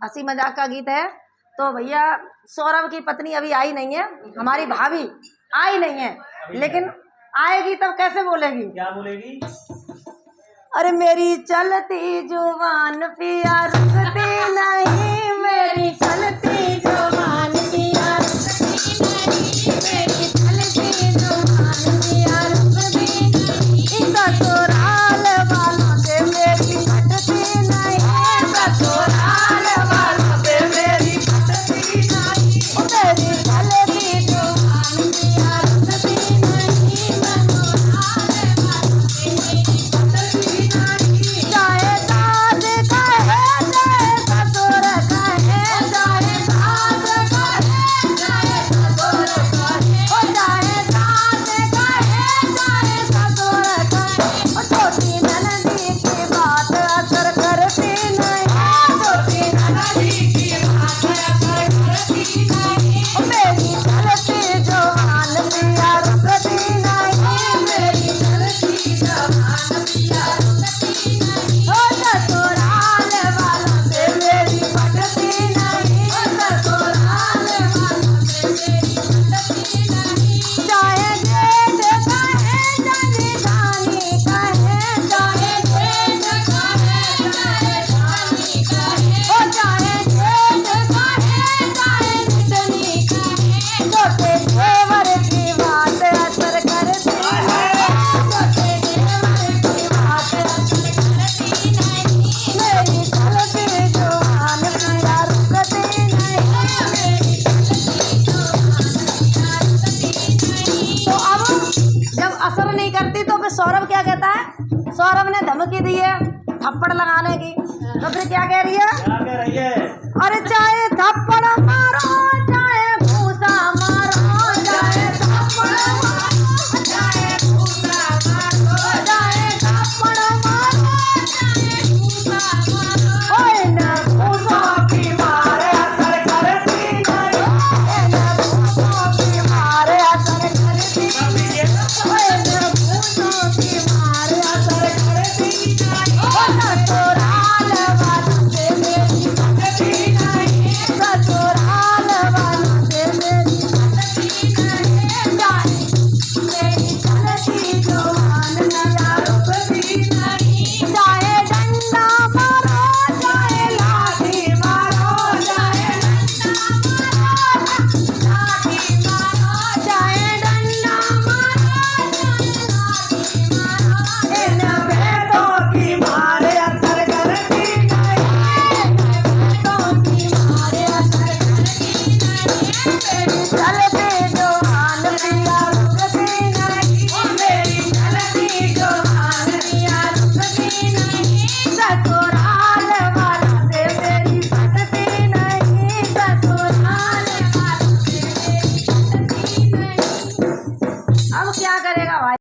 हंसी मजाक का गीत है। तो भैया सौरभ की पत्नी अभी आई नहीं है, हमारी भाभी आई नहीं है, लेकिन आएगी तब कैसे बोलेगी? क्या बोलेगी? अरे मेरी चलती जुबान पिया रुकती नहीं, मेरी चलती जुबान पिया रुकती नहीं, मेरी चलती जुबान पिया रुकती नहीं, ससुराल वालों से मेरी कटती नहीं, ससुराल वालों से मेरी कटती नहीं, मेरी चलती जुबान पिया रुकती नहीं, ससुराल वालों से मेरी कटती नहीं। चाहे सास कहे चाहे ससुर कहे, चाहे सास कहे चाहे ससुर कहे, ओ चाहे सास कहे चाहे ससुर कहे, ओ छोटी ननदी की बात असर करती नहीं, छोटी ननदी की बात असर करती नहीं, ओ मेरी चलती जुबान पिया रुकती नहीं, मेरी चलती जुबान पिया रुकती नहीं, ओ ससुराल वालों से मेरी पटती नहीं, ओ ससुराल वालों से मेरी पटती नहीं। चाहे जेठ कहे जनिधानी कहे, चाहे जेठ कहे जनिधानी कहे, ओ चाहे जेठ कहे चाहे जितनी कहे, छोटे देवर की बात असर करती नहीं, छोटे देवर की बात असर करती नहीं, मेरी चलती जुबान पिया रुकती नहीं, मेरी चलती जुबान पिया रुकती नहीं। तो अब जब असर नहीं करती तो फिर सौरभ क्या कहता है? सौरभ ने धमकी दी है थप्पड़ लगाने की, तो फिर क्या कह रही है? क्या कह रही है?